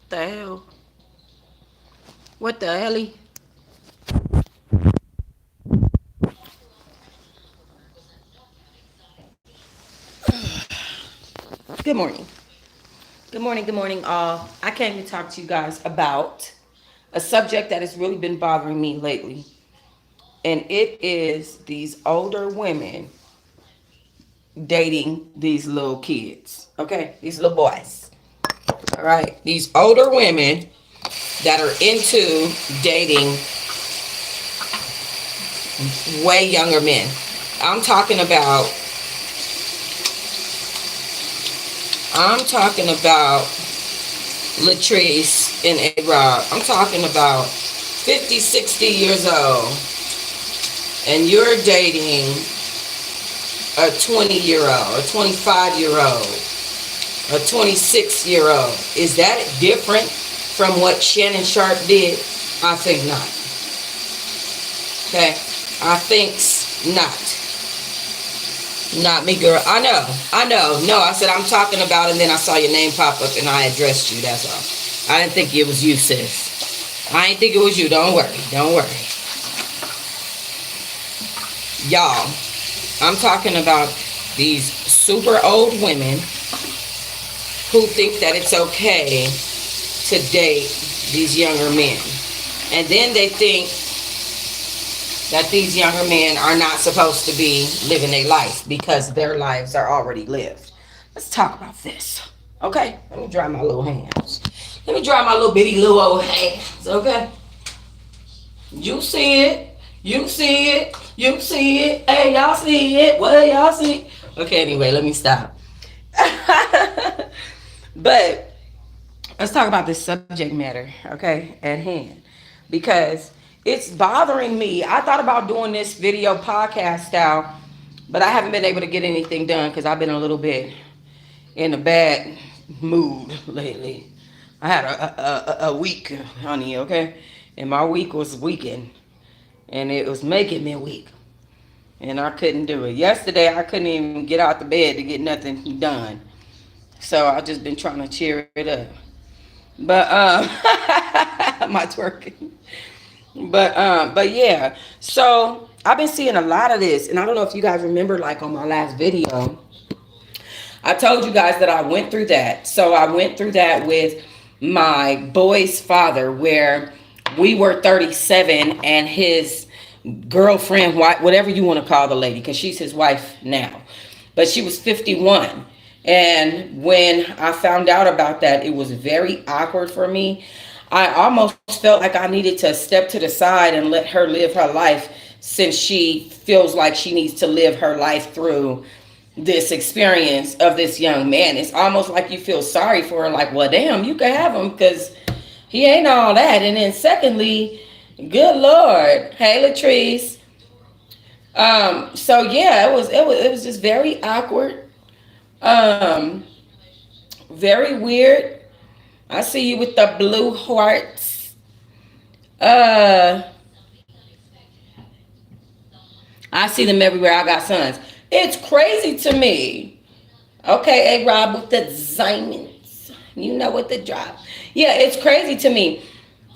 The hell? What the hell? Good morning. Good morning. Good morning, all. I came to talk to you guys about a subject that has really been bothering me lately. And it is these older women dating these little kids. Okay? These little boys. All right? These older women that are into dating way younger men. I'm talking about Latrice and A-Rob. I'm talking about 50, 60 years old, and you're dating a 20-year-old, a 25-year-old, a 26-year-old. Is that different from what Shannon Sharp did? I think not. Okay? I think not. Not me, girl. I know. No, I said I'm talking about, and then I saw your name pop up, and I addressed you. That's all. I didn't think it was you, sis. I didn't think it was you. Don't worry. Don't worry. Y'all, I'm talking about these super old women who think that it's okay to date these younger men. And then they think that these younger men are not supposed to be living their life because their lives are already lived. Let's talk about this. Okay? Let me dry my little hands. Let me dry my little bitty little old hands. Okay? You see it. You see it. You see it. Hey, y'all see it. Well, y'all see it. Okay, anyway, let me stop. But let's talk about this subject matter, okay, at hand. Because it's bothering me. I thought about doing this video podcast style, but I haven't been able to get anything done because I've been a little bit in a bad mood lately. I had a week, honey, okay? And my week was weakened, and it was making me weak. And I couldn't do it. Yesterday, I couldn't even get out the bed to get nothing done. So I just been trying to cheer it up. But my twerking. But yeah. So I've been seeing a lot of this, and I don't know if you guys remember, like on my last video, I told you guys that I went through that. So I went through that with my boy's father, where we were 37 and his girlfriend, whatever you want to call the lady, because she's his wife now, but she was 51. And when I found out about that, it was very awkward for me. I almost felt like I needed to step to the side and let her live her life, since she feels like she needs to live her life through this experience of this young man. It's almost like you feel sorry for her, like, well, damn, you can have him because he ain't all that. And then secondly, good Lord, hey Latrice. So yeah, it was just very awkward. Um, Very weird. I see you with the blue hearts. Uh, I see them everywhere. I got sons. It's crazy to me. Okay, A Rob with the diamonds. You know what the drop. Yeah, it's crazy to me.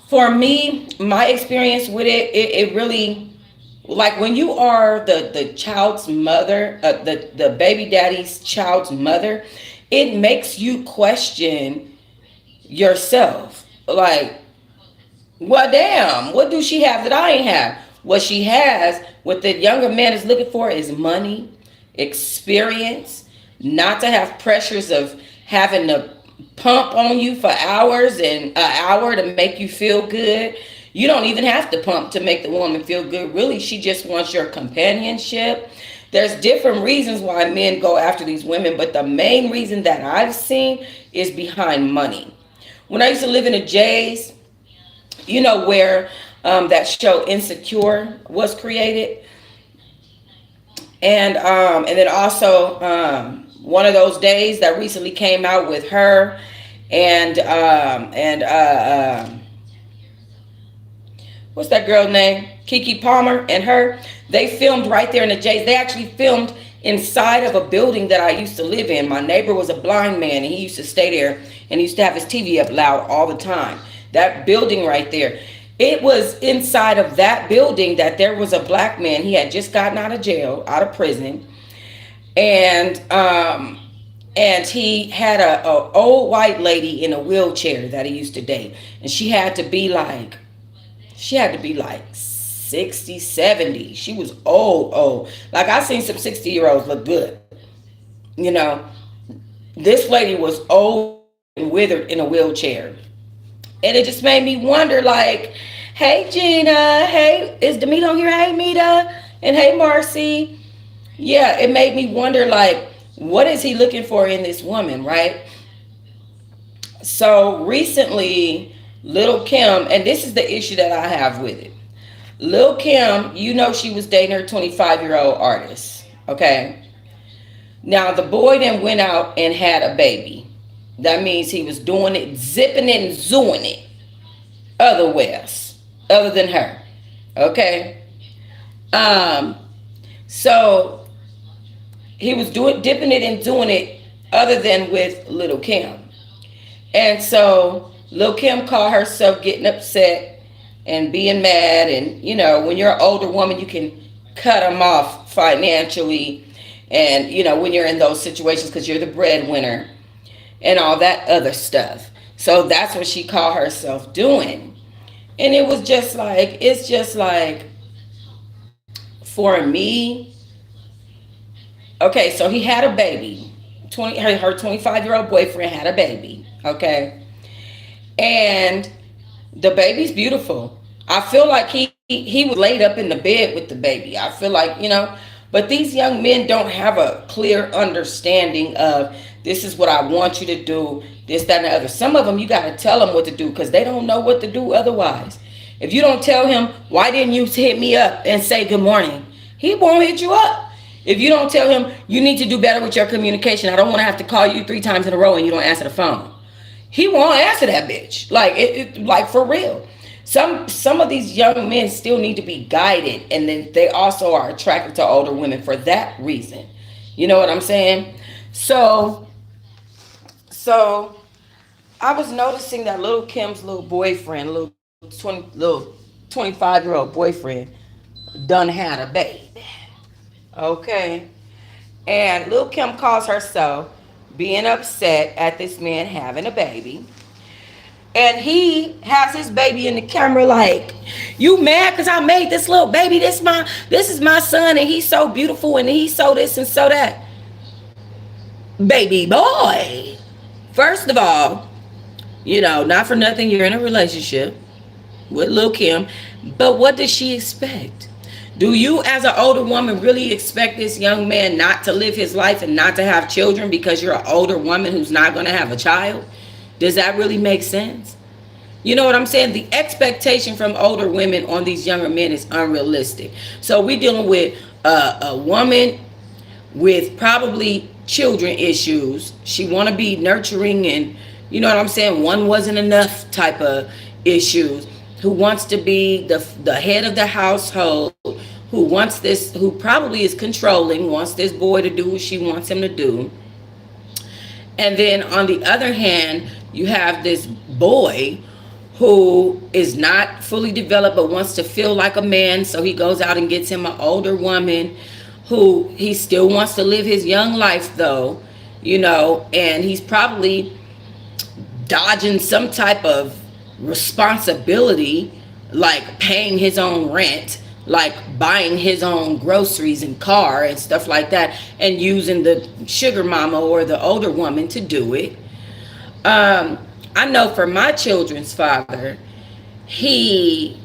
For me, my experience with it really, like when you are the child's mother, the baby daddy's child's mother, it makes you question yourself. Like, well, damn, what do she have that I ain't have? What she has, what the younger man is looking for is money, experience, not to have pressures of having to pump on you for hours and an hour to make you feel good. You don't even have to pump to make the woman feel good. Really, she just wants your companionship. There's different reasons why men go after these women, but the main reason that I've seen is behind money. When I used to live in the J's, where that show Insecure was created, and then also one of those days that recently came out with her and what's that girl's name? Kiki Palmer and her. They filmed right there in the J's. They actually filmed inside of a building that I used to live in. My neighbor was a blind man, and he used to stay there and he used to have his TV up loud all the time. That building right there. It was inside of that building that there was a black man. He had just gotten out of jail, out of prison, and he had a old white lady in a wheelchair that he used to date, and she had to be like 60, 70. She was old. Like, I seen some 60-year-olds look good. You know, this lady was old and withered in a wheelchair. And it just made me wonder, like, hey, Gina. Hey, is Demita on here? Hey, Mita. And hey, Marcy. Yeah, it made me wonder, like, what is he looking for in this woman, right? So recently, Lil Kim, and this is the issue that I have with it. Lil Kim, she was dating her 25-year-old artist. Okay. Now, the boy then went out and had a baby. That means he was doing it, zipping it and zooing it. Other than her. Okay. So he was dipping it and doing it other than with Lil Kim. And so Lil Kim called herself getting upset and being mad. And, when you're an older woman, you can cut them off financially. And, when you're in those situations because you're the breadwinner and all that other stuff. So that's what she called herself doing. And it's just like, for me, okay, so he had a baby. Her 25-year-old boyfriend had a baby, okay? And the baby's beautiful. I feel like he was laid up in the bed with the baby. I feel like, but these young men don't have a clear understanding of, this is what I want you to do, this, that, and the other. Some of them, you got to tell them what to do because they don't know what to do otherwise. If you don't tell him, why didn't you hit me up and say good morning? He won't hit you up. If you don't tell him, you need to do better with your communication. I don't want to have to call you 3 times in a row and you don't answer the phone. He won't answer that bitch. Like for real. Some of these young men still need to be guided, and then they also are attracted to older women for that reason. You know what I'm saying? So I was noticing that Lil Kim's little boyfriend, little 25-year-old boyfriend, done had a baby. Okay. And Lil Kim calls herself being upset at this man having a baby. And he has his baby in the camera like, you mad because I made this little baby? This is my son, and he's so beautiful, and he's so this and so that. Baby boy. First of all, not for nothing, you're in a relationship with Lil Kim, but what does she expect? Do you, as an older woman, really expect this young man not to live his life and not to have children because you're an older woman who's not going to have a child? Does that really make sense? You know what I'm saying? The expectation from older women on these younger men is unrealistic. So we're dealing with a woman with probably children issues. She want to be nurturing and, you know what I'm saying, one wasn't enough type of issues. Who wants to be the head of the household, who probably is controlling, wants this boy to do what she wants him to do. And then on the other hand, you have this boy who is not fully developed but wants to feel like a man, so he goes out and gets him an older woman who he still wants to live his young life though, and he's probably dodging some type of responsibility, like paying his own rent, like buying his own groceries and car and stuff like that, and using the sugar mama or the older woman to do it. I know for my children's father, he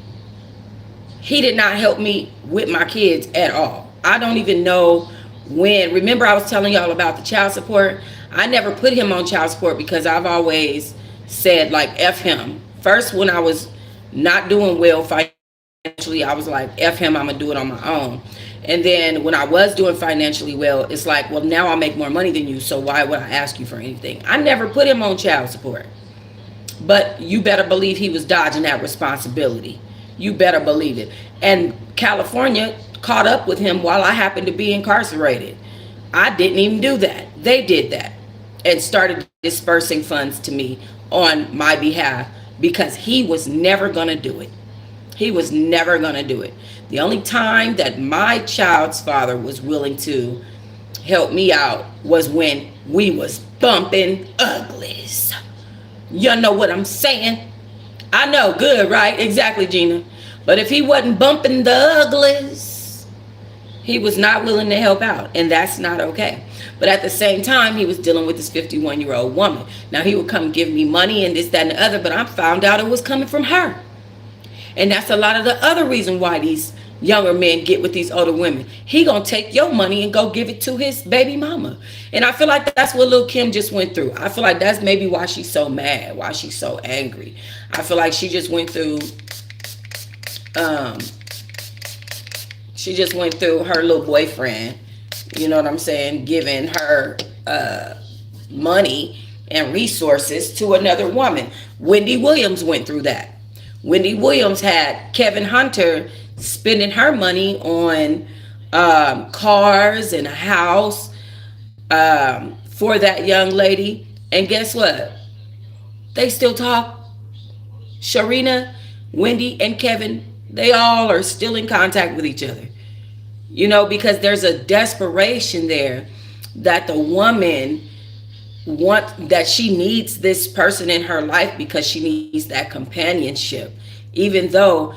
did not help me with my kids at all. I don't even know when. Remember I was telling y'all about the child support? I never put him on child support because I've always said, like, F him. First, when I was not doing well financially, I was like, F him, I'm going to do it on my own. And then when I was doing financially well, it's like, well, now I make more money than you, so why would I ask you for anything? I never put him on child support. But you better believe he was dodging that responsibility. You better believe it. And California caught up with him while I happened to be incarcerated. I didn't even do that. They did that and started dispersing funds to me on my behalf because he was never going to do it. He was never going to do it. The only time that my child's father was willing to help me out was when we was bumping uglies. You know what I'm saying? I know, good, right? Exactly, Gina. But if he wasn't bumping the uglies, he was not willing to help out, and that's not okay. But at the same time, he was dealing with this 51-year-old woman. Now, he would come give me money and this, that, and the other, but I found out it was coming from her. And that's a lot of the other reason why these younger men get with these older women. He gonna take your money and go give it to his baby mama. And I feel like that's what Lil Kim just went through. I feel like that's maybe why she's so mad, why she's so angry. I feel like she just went through her little boyfriend, you know what I'm saying, giving her money and resources to another woman. Wendy Williams went through that. Wendy Williams had Kevin Hunter spending her money on cars and a house for that young lady. And guess what? They still talk. Sharina, Wendy, and Kevin, they all are still in contact with each other. You know, because there's a desperation there that the woman that she needs this person in her life because she needs that companionship, even though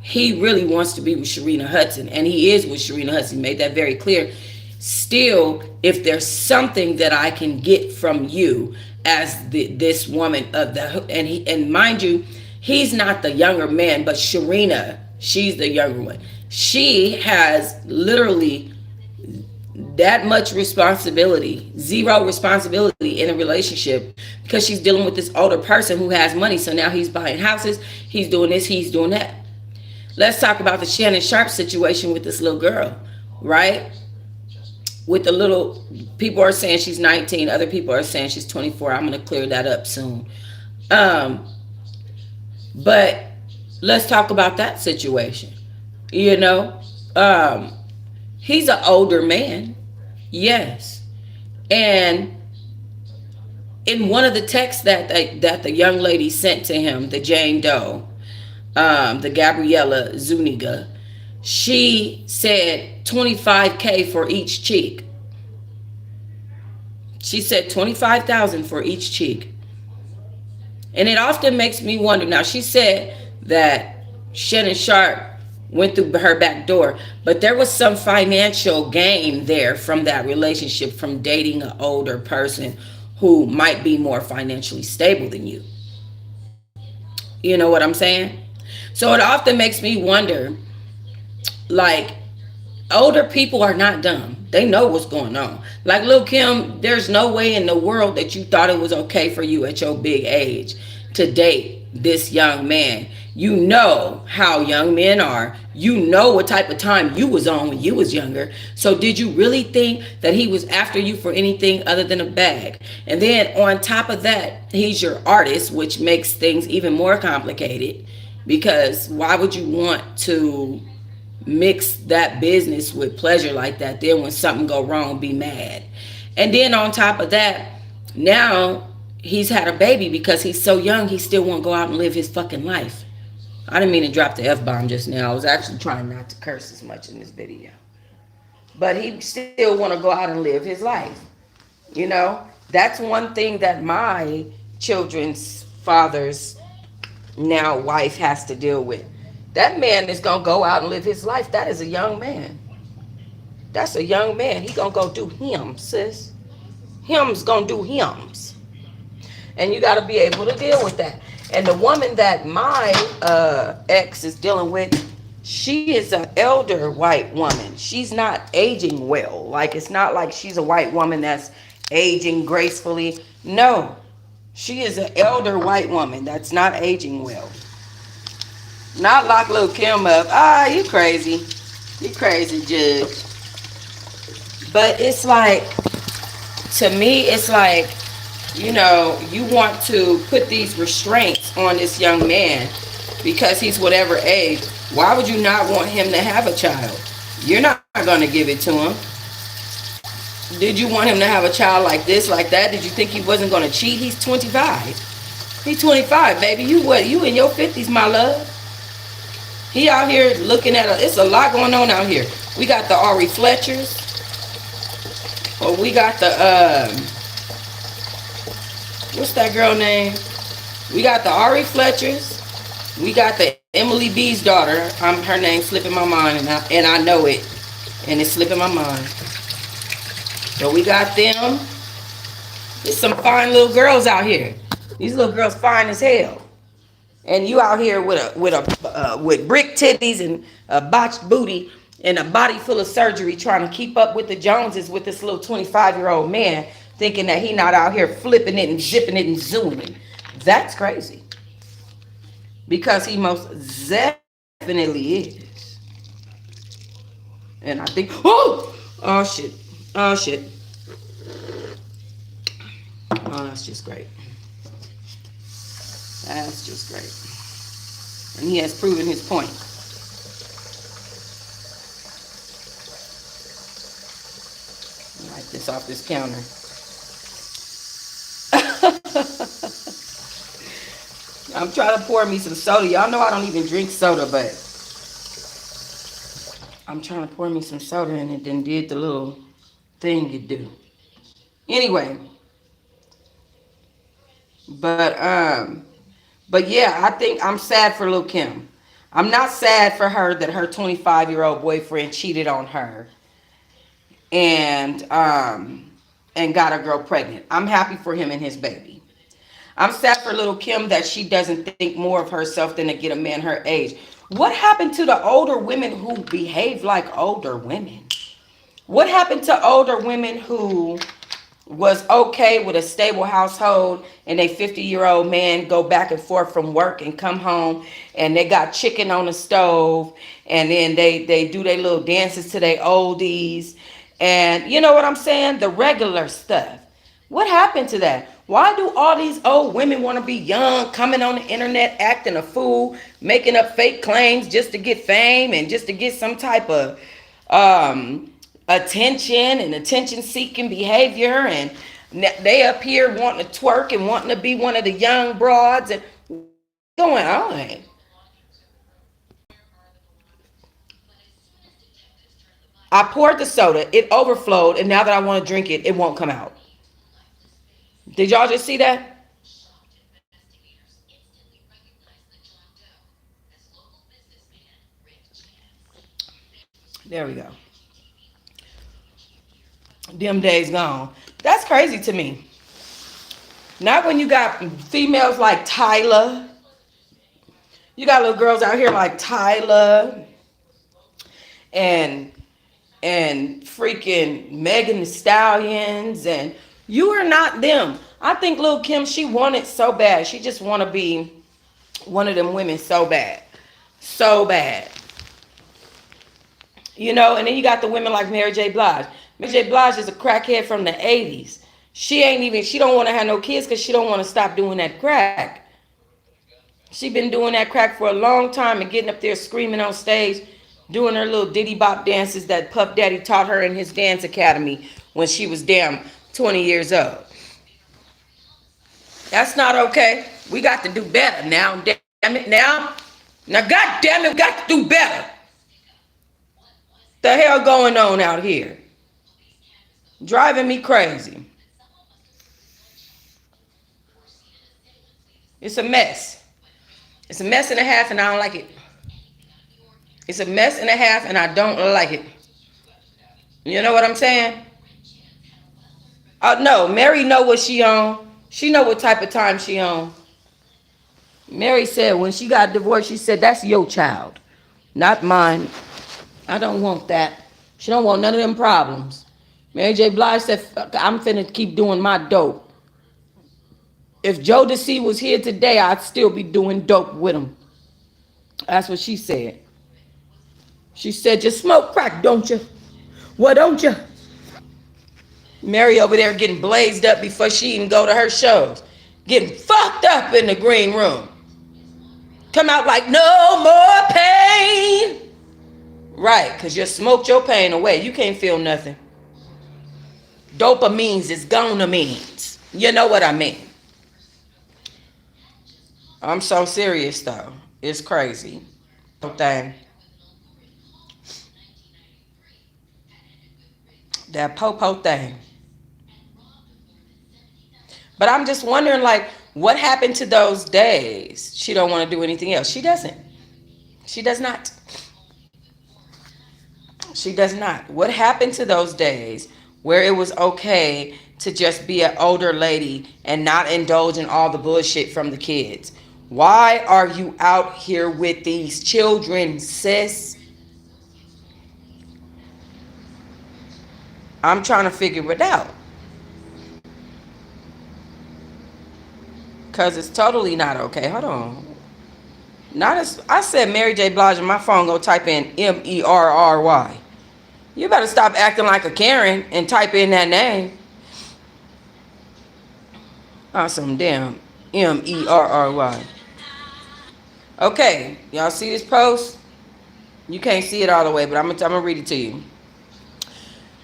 he really wants to be with Sharina Hudson, and he is with Sharina Hudson, made that very clear. Still, if there's something that I can get from you as this woman of the, and mind you, he's not the younger man, but Sharina, she's the younger one. She has literally that much responsibility, zero responsibility in a relationship because she's dealing with this older person who has money. So now he's buying houses, he's doing this, he's doing that. Let's talk about the Shannon Sharpe situation with this little girl, right? With the little, people are saying she's 19, other people are saying she's 24. I'm going to clear that up soon. But let's talk about that situation. You know, he's an older man, yes. And in one of the texts that the young lady sent to him, the Jane Doe, the Gabriella Zuniga, she said $25K for each cheek. She said $25,000 for each cheek. And it often makes me wonder. Now, she said that Shannon Sharpe went through her back door, but there was some financial gain there from that relationship, from dating an older person who might be more financially stable than you. You know what I'm saying? So it often makes me wonder, like, older people are not dumb. They know what's going on. Like Lil Kim, there's no way in the world that you thought it was okay for you at your big age to date this young man. You know how young men are. You know what type of time you was on when you was younger. So did you really think that he was after you for anything other than a bag? And then on top of that, he's your artist, which makes things even more complicated, because why would you want to mix that business with pleasure like that? Then when something go wrong, be mad. And then on top of that, now he's had a baby. Because he's so young, he still won't go out and live his fucking life. I didn't mean to drop the F-bomb just now. I was actually trying not to curse as much in this video. But he still want to go out and live his life. You know, that's one thing that my children's father's now wife has to deal with. That man is going to go out and live his life. That is a young man. That's a young man. He going to go do him, sis. Him's going to do hims. And you got to be able to deal with that. And the woman that my ex is dealing with, she is an elder white woman. She's not aging well. Like, it's not like she's a white woman that's aging gracefully. No, she is an elder white woman that's not aging well. Not lock Lil Kim up. You crazy. You crazy, Judge. But it's like, to me, it's like, you know, you want to put these restraints on this young man because he's whatever age. Why would you not want him to have a child? You're not going to give it to him. Did you want him to have a child like this, like that? Did you think he wasn't going to cheat? He's 25. He's 25, baby. You what? You in your 50s, my love. He out here looking at a. It's a lot going on out here. We got the Ari Fletchers. Or we got the what's that girl name? We got the Ari Fletchers. We got the Emily B's daughter. Her name slipping my mind, and I know it, and it's slipping my mind. So we got them. There's some fine little girls out here. These little girls fine as hell. And you out here with brick titties and a botched booty and a body full of surgery trying to keep up with the Joneses with this little 25-year-old man thinking that he not out here flipping it and zipping it and zooming it. That's crazy. Because he most definitely is. And I think, oh shit, oh shit. Oh, that's just great. That's just great. And he has proven his point. Wipe this off this counter. I'm trying to pour me some soda. Y'all know I don't even drink soda, but I'm trying to pour me some soda and it then did the little thing you do. Anyway, but yeah, I think I'm sad for Lil Kim. I'm not sad for her that her 25-year-old boyfriend cheated on her and got a girl pregnant. I'm happy for him and his baby. I'm sad for Lil Kim that she doesn't think more of herself than to get a man her age. What happened to the older women who behave like older women? What happened to older women who was okay with a stable household and a 50-year-old man go back and forth from work and come home and they got chicken on the stove and then they do their little dances to their oldies and you know what I'm saying? The regular stuff. What happened to that? Why do all these old women want to be young, coming on the internet, acting a fool, making up fake claims just to get fame and just to get some type of attention and attention-seeking behavior? And they up here wanting to twerk and wanting to be one of the young broads. And what's going on? I poured the soda, it overflowed, and now that I want to drink it, it won't come out. Did y'all just see that? There we go. Them days gone. That's crazy to me. Not when you got females like Tyla. You got little girls out here like Tyla and freaking Megan the Stallions, and you are not them. I think Lil Kim, she wanted so bad. She just want to be one of them women so bad. So bad. You know, and then you got the women like Mary J. Blige. Mary J. Blige is a crackhead from the 80s. She don't want to have no kids because she don't want to stop doing that crack. She been doing that crack for a long time and getting up there screaming on stage, doing her little diddy bop dances that Puff Daddy taught her in his dance academy when she was damn 20 years old. That's not okay. We got to do better now. Damn it now. Now, God damn it, we got to do better. The hell going on out here? Driving me crazy. It's a mess. It's a mess and a half and I don't like it. It's a mess and a half and I don't like it. You know what I'm saying? No, Mary know what she on. She know what type of time she on. Mary said when she got divorced, she said, that's your child, not mine. I don't want that. She don't want none of them problems. Mary J. Blige said, I'm finna keep doing my dope. If Joe DeC was here today, I'd still be doing dope with him. That's what she said. She said, you smoke crack, don't you? What don't you? Mary over there getting blazed up before she even go to her shows. Getting fucked up in the green room. Come out like no more pain. Right, because you smoked your pain away. You can't feel nothing. Dopamines is gonna means. You know what I mean? I'm so serious though. It's crazy. Thing. That popo thing. But I'm just wondering, like, what happened to those days? She don't want to do anything else. She doesn't. She does not. She does not. What happened to those days where it was okay to just be an older lady and not indulge in all the bullshit from the kids? Why are you out here with these children, sis? I'm trying to figure it out. Because it's totally not okay. Hold on. Not as I said, Mary J. Blige, and my phone go type in Merry. You better stop acting like a Karen and type in that name. Awesome, damn Merry. Okay, y'all see this post? You can't see it all the way, but I'm gonna read it to you.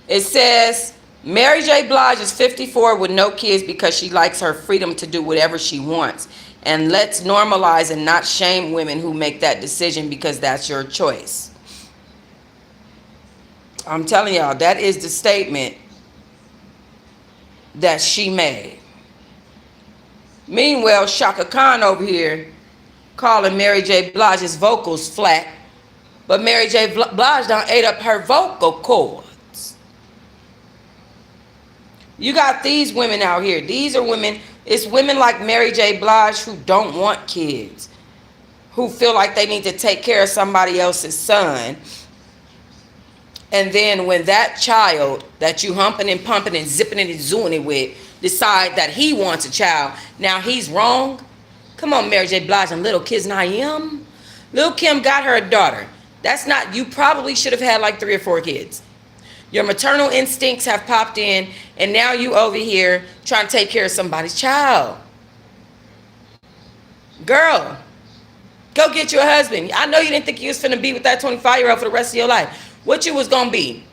It says Mary J. Blige is 54 with no kids because she likes her freedom to do whatever she wants. And let's normalize and not shame women who make that decision because that's your choice. I'm telling y'all, that is the statement that she made. Meanwhile, Shaka Khan over here calling Mary J. Blige's vocals flat, but Mary J. Blige done ate up her vocal cords. You got these women out here. These are women. It's women like Mary J. Blige who don't want kids, who feel like they need to take care of somebody else's son. And then when that child that you humping and pumping and zipping it and zooing it with decide that he wants a child, now he's wrong? Come on, Mary J. Blige and Little Kids and I am. Lil Kim got her a daughter. That's not, you probably should have had like 3 or 4 kids. Your maternal instincts have popped in, and now you over here trying to take care of somebody's child. Girl, go get you a husband. I know you didn't think you was finna be with that 25-year-old for the rest of your life. What you was gonna be?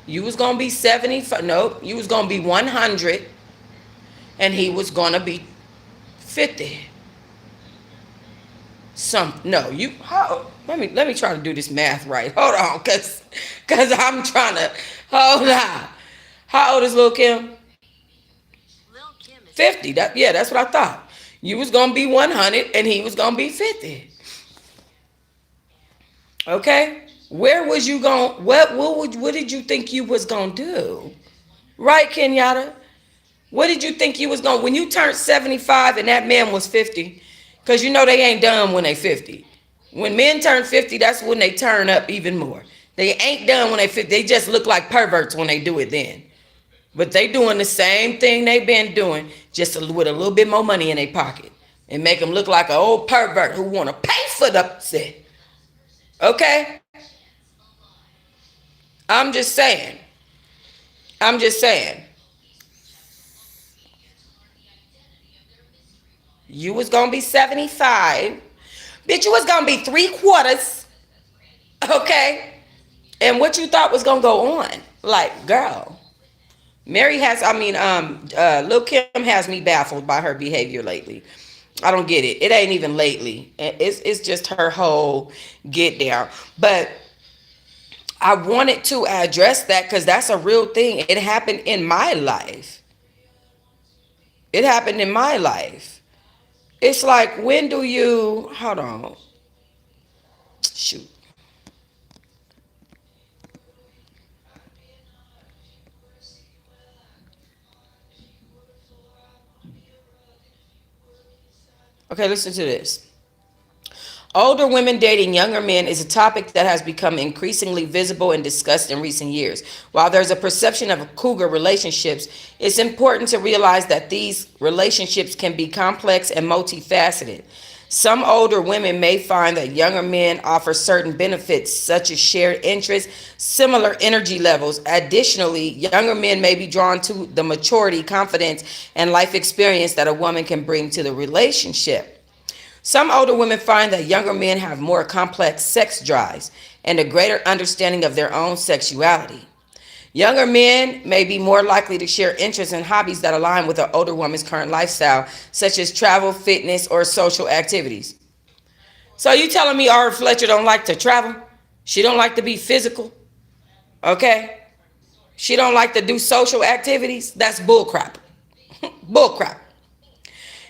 You was gonna be 75. Nope, you was gonna be 100, and he was gonna be 50. No, you. How? Let me try to do this math right. Hold on, cause I'm trying to. Hold on. How old is Lil Kim? Lil Kim is 50. That's what I thought. You was gonna be 100, and he was gonna be 50. Okay. Where was you going? What did you think you was gonna do? Right, Kenyatta? What did you think you was gonna when you turned 75 and that man was 50? Because you know they ain't done when they 50. When men turn 50, that's when they turn up even more. They ain't done when they 50. They just look like perverts when they do it then. But they doing the same thing they been doing, just with a little bit more money in their pocket. And make them look like an old pervert who want to pay for the set. Okay? I'm just saying. You was gonna be 75. Bitch, you was gonna be 3/4. Okay? And what you thought was gonna go on? Like, girl. Lil Kim has me baffled by her behavior lately. I don't get it. It ain't even lately. It's just her whole get down. But I wanted to address that because that's a real thing. It happened in my life. It happened in my life. It's like, when do you, hold on. Shoot. Okay, listen to this. Older women dating younger men is a topic that has become increasingly visible and discussed in recent years. While there's a perception of cougar relationships, it's important to realize that these relationships can be complex and multifaceted. Some older women may find that younger men offer certain benefits, such as shared interests, similar energy levels. Additionally, younger men may be drawn to the maturity, confidence, and life experience that a woman can bring to the relationship. Some older women find that younger men have more complex sex drives and a greater understanding of their own sexuality. Younger men may be more likely to share interests and hobbies that align with an older woman's current lifestyle, such as travel, fitness, or social activities. So you telling me Ara Fletcher don't like to travel? She don't like to be physical? Okay? She don't like to do social activities? That's bullcrap. Bullcrap.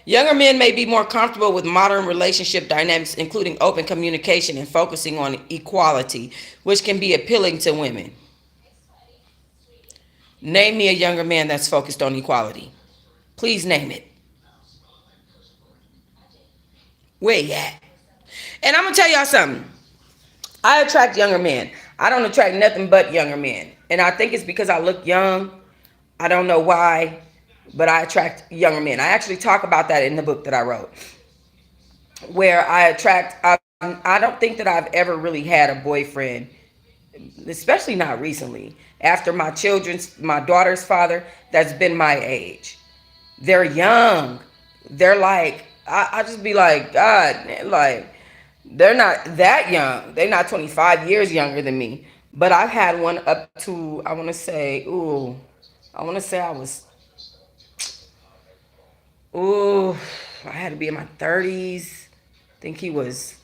Younger men may be more comfortable with modern relationship dynamics, including open communication and focusing on equality, which can be appealing to women. Name me a younger man that's focused on equality. Please name it. Where you at? And I'm gonna tell y'all something. I attract younger men. I don't attract nothing but younger men. And I think it's because I look young. I don't know why, but I attract younger men. I actually talk about that in the book that I wrote, where I attract. I don't think that I've ever really had a boyfriend, especially not recently. After my daughter's father, that's been my age. They're young. They're like, I just be like, God, like, they're not that young. They're not 25 years younger than me. But I've had one up to, I want to say I was, ooh, I had to be in my 30s. I think he was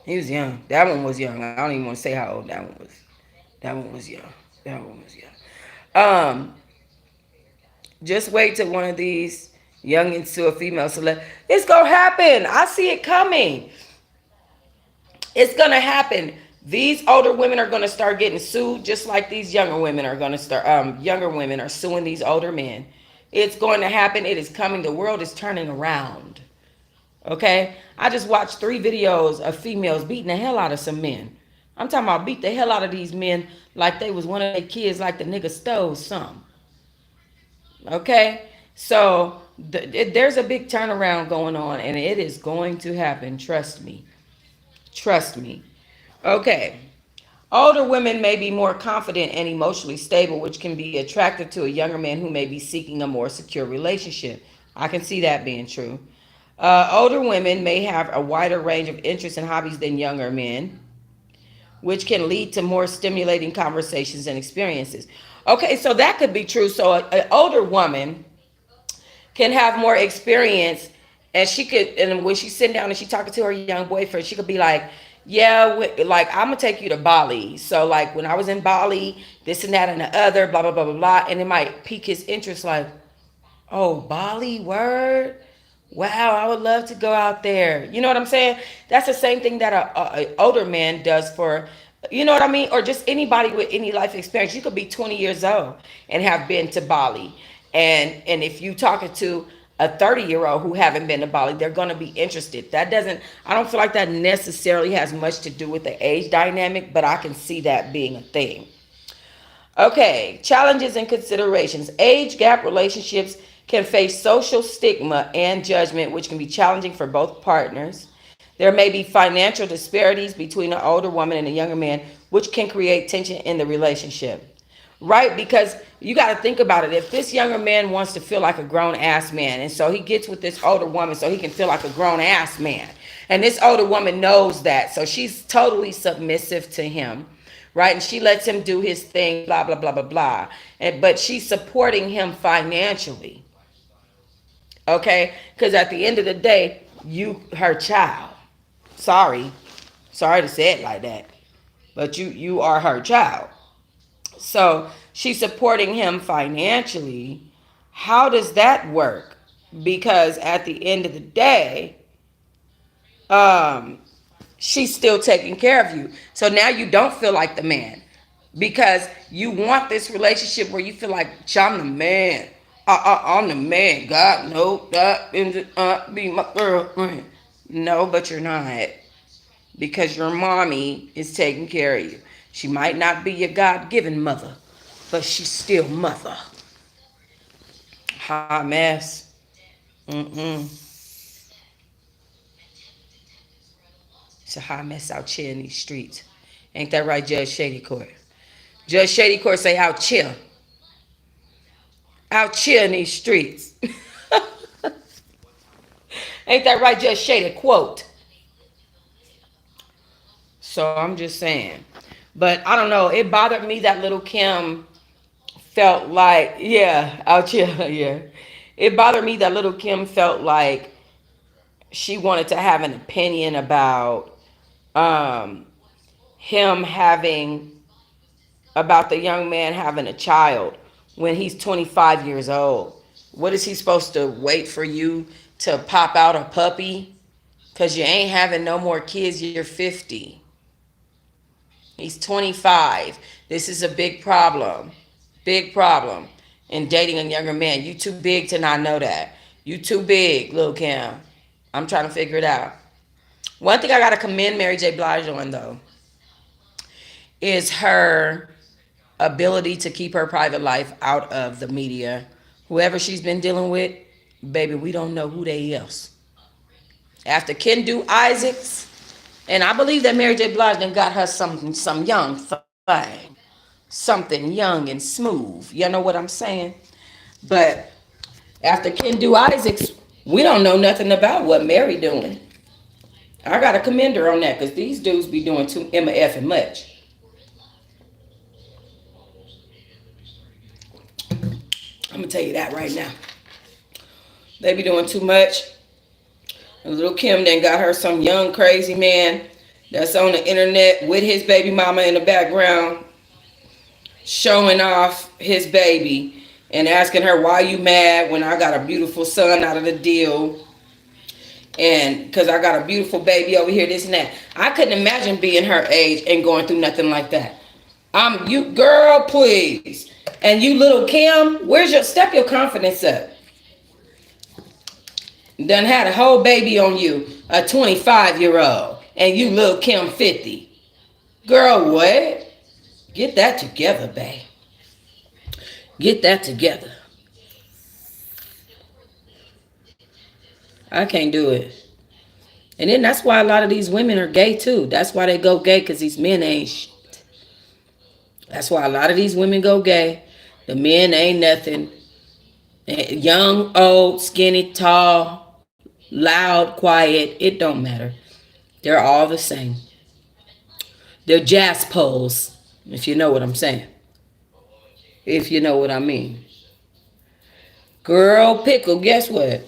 young. That one was young. I don't even want to say how old that one was. That one was young. That one was young. Um, just wait till one of these youngins to a female celeb. It's gonna happen. I see it coming. It's gonna happen. These older women are gonna start getting sued, just like these younger women are gonna start. Younger women are suing these older men. It's going to happen. It is coming. The world is turning around. Okay, I just watched 3 videos of females beating the hell out of some men. I'm talking about beat the hell out of these men like they was one of their kids, like the nigga stole some. Okay, so there's a big turnaround going on, and it is going to happen. Trust me. Trust me. Okay. Older women may be more confident and emotionally stable, which can be attractive to a younger man who may be seeking a more secure relationship. I can see that being true. Older women may have a wider range of interests and hobbies than younger men, which can lead to more stimulating conversations and experiences. Okay, so that could be true. So an older woman can have more experience, and she could, and when she's sitting down and she talking to her young boyfriend, she could be like, yeah, like, I'm gonna take you to Bali. So like, when I was in Bali, this and that and the other, blah blah blah blah blah, and it might pique his interest, like, oh, Bali, word. Wow, I would love to go out there. You know what I'm saying? That's the same thing that a older man does for, you know what I mean? Or just anybody with any life experience. You could be 20 years old and have been to Bali. And if you talking to a 30-year-old who haven't been to Bali, they're going to be interested. That doesn't, I don't feel like that necessarily has much to do with the age dynamic, but I can see that being a thing. Okay, challenges and considerations. Age gap relationships can face social stigma and judgment, which can be challenging for both partners. There may be financial disparities between an older woman and a younger man, which can create tension in the relationship. Right? Because you got to think about it. If this younger man wants to feel like a grown ass man, and so he gets with this older woman so he can feel like a grown ass man, and this older woman knows that, so she's totally submissive to him, right? And she lets him do his thing, blah blah blah blah blah. But she's supporting him financially, okay? Because at the end of the day, you her child. Sorry, sorry to say it like that, but you are her child. So she's supporting him financially. How does that work? Because at the end of the day, um, she's still taking care of you. So now you don't feel like the man because you want this relationship where you feel like I'm the man. I'm the man. God, no, that be my girlfriend. No, but you're not, because your mommy is taking care of you. She might not be your God-given mother, but she's still mother. Hot mess. Mm-mm. It's a hot mess out here in these streets. Ain't that right, Judge Shady Court? Judge Shady Court say out chill. Out chill in these streets. Ain't that right, Judge Shady? Quote. So I'm just saying. But I don't know. It bothered me that Little Kim felt like, yeah, out here, yeah. It bothered me that Little Kim felt like she wanted to have an opinion about um, him having, about the young man having a child when he's 25 years old. What is he supposed to wait for you to pop out a puppy? Because you ain't having no more kids, you're 50. He's 25. This is a big problem. Big problem in dating a younger man. You too big to not know that. You too big, Lil Kim. I'm trying to figure it out. One thing I gotta commend Mary J. Blige on though is her ability to keep her private life out of the media. Whoever she's been dealing with, baby, we don't know who they is. After Kendu Isaacs, and I believe that Mary J. Blige done got her some young thing. Something young and smooth. You know what I'm saying? But after Kendu Isaacs, we don't know nothing about what Mary doing. I gotta commend her on that because these dudes be doing too Emma F and much. I'm gonna tell you that right now. They be doing too much. And Little Kim then got her some young crazy man that's on the internet with his baby mama in the background, showing off his baby and asking her, why you mad when I got a beautiful son out of the deal? And because I got a beautiful baby over here, this and that. I couldn't imagine being her age and going through nothing like that. You girl, please. And you Little Kim, where's your, step your confidence up. Done had a whole baby on you, a 25-year-old, and you Lil Kim 50. Girl, what? Get that together, babe. Get that together. I can't do it. And then that's why a lot of these women are gay too. That's why they go gay, because these men ain't That's why a lot of these women go gay. The men ain't nothing. Young, old, skinny, tall, loud, quiet. It don't matter. They're all the same. They're jazz poles, if you know what I'm saying. If you know what I mean. Girl, pickle, guess what?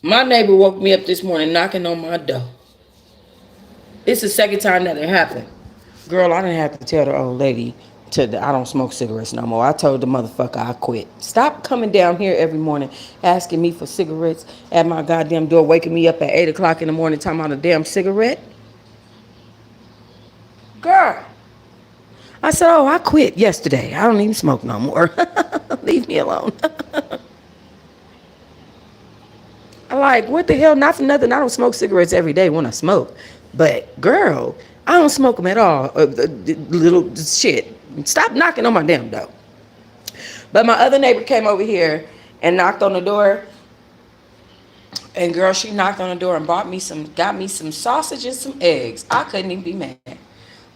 My neighbor woke me up this morning knocking on my door. It's the second time that it happened. Girl, I didn't have to tell the old lady I don't smoke cigarettes no more. I told the motherfucker I quit. Stop coming down here every morning asking me for cigarettes at my goddamn door, waking me up at 8 o'clock in the morning talking about a damn cigarette. Girl. I said, oh, I quit yesterday. I don't even smoke no more. Leave me alone. I like, what the hell? Not for nothing. I don't smoke cigarettes every day when I smoke. But, girl, I don't smoke them at all. Little shit. Stop knocking on my damn door. But my other neighbor came over here and knocked on the door. And, girl, she knocked on the door and got me some sausage and some eggs. I couldn't even be mad.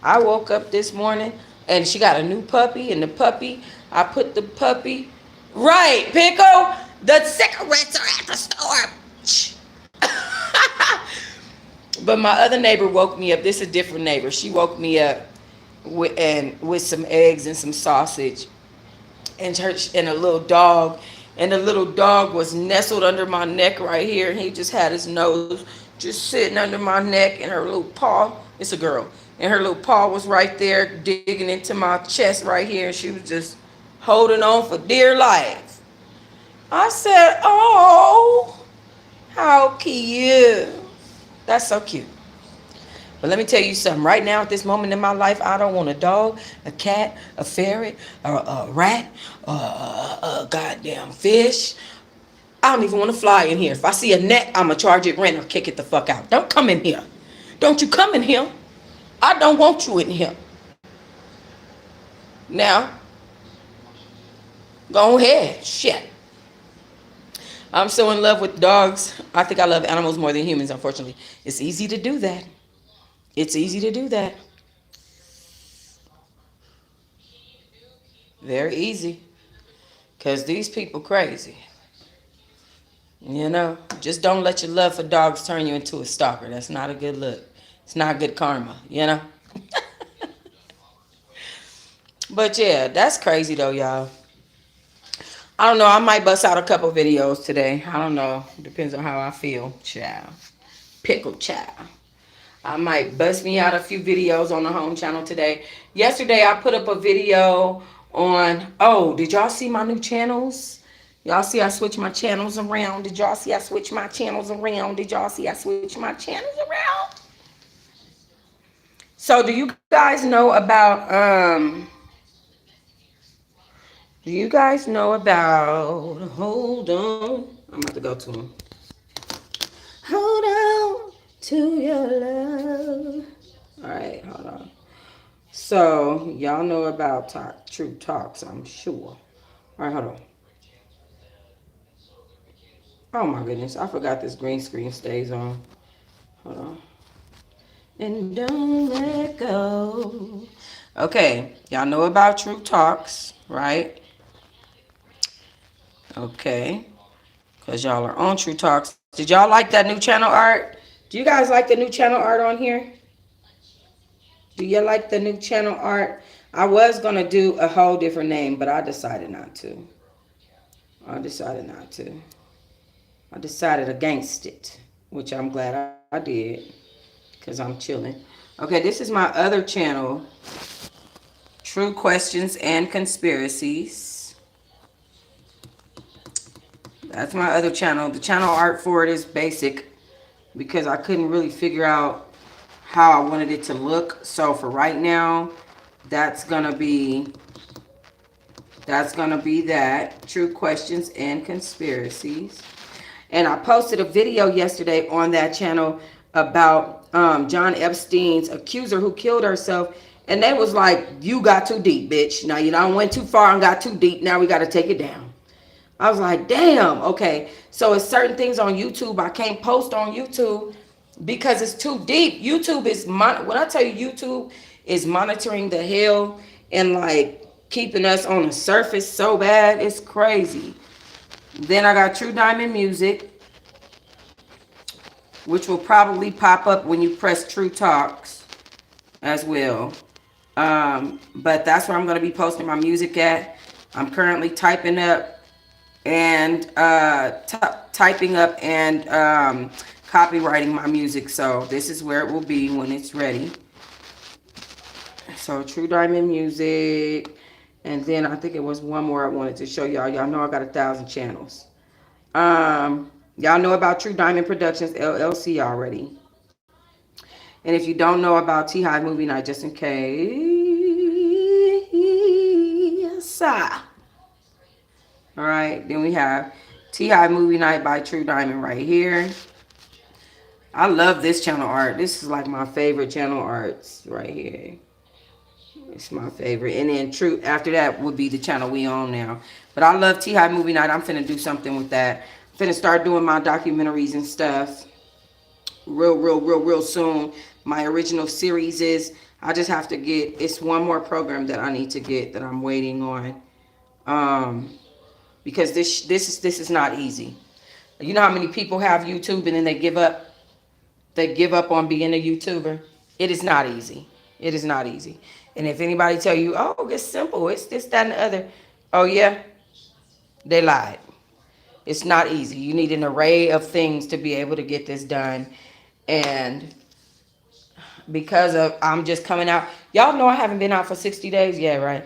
I woke up this morning and she got a new puppy. And the puppy, I put the puppy, right, Pickle, the cigarettes are at the store. But my other neighbor woke me up. This is a different neighbor. She woke me up with some eggs and some sausage and a little dog. And the little dog was nestled under my neck right here. And he just had his nose just sitting under my neck. And her little paw, it's a girl. And her little paw was right there digging into my chest right here. And she was just holding on for dear life. I said, oh, how cute. That's so cute. But let me tell you something. Right now, at this moment in my life, I don't want a dog, a cat, a ferret, a rat, a goddamn fish. I don't even want to fly in here. If I see a net, I'm going to charge it rent or kick it the fuck out. Don't come in here. Don't you come in here. I don't want you in here. Now, go ahead. Shit. I'm so in love with dogs. I think I love animals more than humans, unfortunately. It's easy to do that. It's easy to do that. Very easy. Because these people crazy. You know, just don't let your love for dogs turn you into a stalker. That's not a good look. It's not good karma, you know. But yeah, that's crazy though, y'all. I don't know. I might bust out a couple videos today. I don't know. Depends on how I feel. Child. Pickle child. I might bust me out a few videos on the home channel today. Yesterday I put up a video on, oh, did y'all see my new channels? Y'all see I switch my channels around? Did y'all see I switch my channels around? Did y'all see I switch my channels around? So do you guys know about do you guys know about, hold on, I'm about to go to them. Hold on to your love. All right, hold on. So y'all know about Truh Talks, I'm sure. All right, hold on. Oh my goodness, I forgot this green screen stays on. Hold on. And don't let go. Okay, y'all know about Truh Talks, right? Okay, because y'all are on Truh Talks. Did y'all like that new channel art? Do you guys like the new channel art on here? Do you like the new channel art? I was going to do a whole different name, but I decided not to. I decided not to. I decided against it, which I'm glad I did because I'm chilling. Okay, this is my other channel, True Questions and Conspiracies. That's my other channel. The channel art for it is basic because I couldn't really figure out how I wanted it to look. So for right now, that's gonna be that. True Questions and Conspiracies. And I posted a video yesterday on that channel about John Epstein's accuser who killed herself. And they was like, you got too deep, bitch. Now you done went too far and got too deep. Now we got to take it down. I was like, damn, okay. So it's certain things on YouTube I can't post on YouTube because it's too deep. YouTube is, when I tell you YouTube is monitoring the hell and like keeping us on the surface so bad, it's crazy. Then I got True Diamond Music, which will probably pop up when you press True Talks as well. But that's where I'm going to be posting my music at. I'm currently typing up and copywriting my music. So this is where it will be when it's ready. So True Diamond Music. And then I think it was one more I wanted to show y'all. Y'all know I got 1,000 channels. Y'all know about True Diamond Productions LLC already. And if you don't know about Teahive Movie Night, just in case. All right, then we have Teahive Movie Night by True Diamond right here. I love this channel art. This is like my favorite channel arts right here. It's my favorite. And then True, after that would be the channel we own now. But I love Teahive Movie Night. I'm finna do something with that. I'm finna start doing my documentaries and stuff real soon. My original series is, I just have to get, it's one more program that I need to get that I'm waiting on. Because this is not easy. You know how many people have YouTube and then they give up? They give up on being a YouTuber. It is not easy. It is not easy. And if anybody tell you, oh, it's simple, it's this, that, and the other, oh yeah, they lied. It's not easy. You need an array of things to be able to get this done. And because of, I'm just coming out. Y'all know I haven't been out for 60 days yet, right?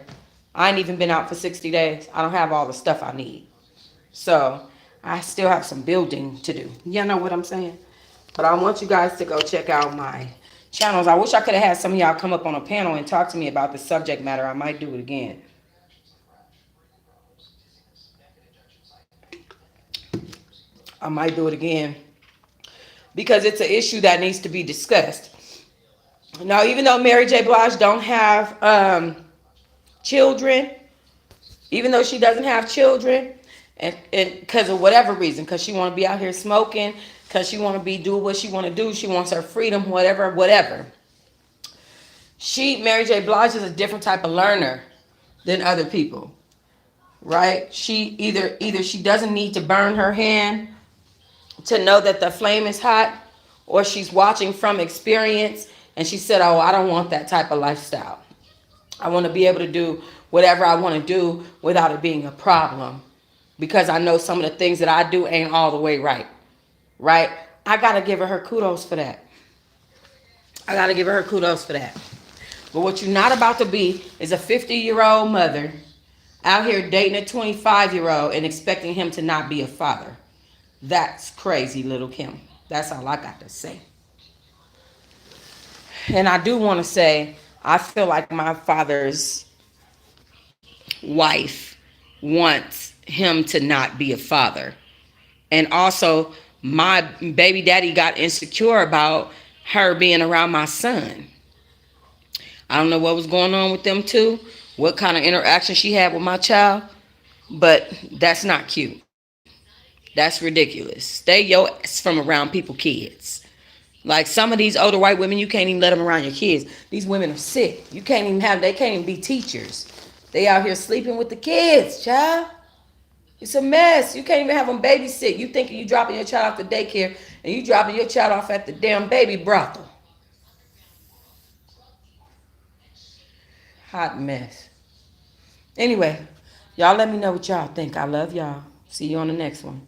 I ain't even been out for 60 days. I don't have all the stuff I need. So I still have some building to do. You know what I'm saying? But I want you guys to go check out my channels. I wish I could have had some of y'all come up on a panel and talk to me about the subject matter. I might do it again. I might do it again because it's an issue that needs to be discussed. Now, even though Mary J. Blige don't have children, even though she doesn't have children, and because of whatever reason, because she want to be out here smoking, because she want to be doing what she want to do, she wants her freedom, whatever. Mary J. Blige is a different type of learner than other people, right? She either she doesn't need to burn her hand to know that the flame is hot, or she's watching from experience and she said, oh, I don't want that type of lifestyle. I want to be able to do whatever I want to do without it being a problem. Because I know some of the things that I do ain't all the way right. Right? I got to give her kudos for that. I got to give her kudos for that. But what you're not about to be is a 50-year-old mother out here dating a 25-year-old and expecting him to not be a father. That's crazy, Lil Kim. That's all I got to say. And I do want to say, I feel like my father's wife wants him to not be a father. And also, my baby daddy got insecure about her being around my son. I don't know what was going on with them two, what kind of interaction she had with my child, but that's not cute. That's ridiculous. Stay your ass from around people kids. Like some of these older white women, you can't even let them around your kids. These women are sick. You can't even have, they can't even be teachers. They out here sleeping with the kids, child. It's a mess. You can't even have them babysit. You thinking you dropping your child off to daycare and you dropping your child off at the damn baby brothel. Hot mess. Anyway, y'all let me know what y'all think. I love y'all. See you on the next one.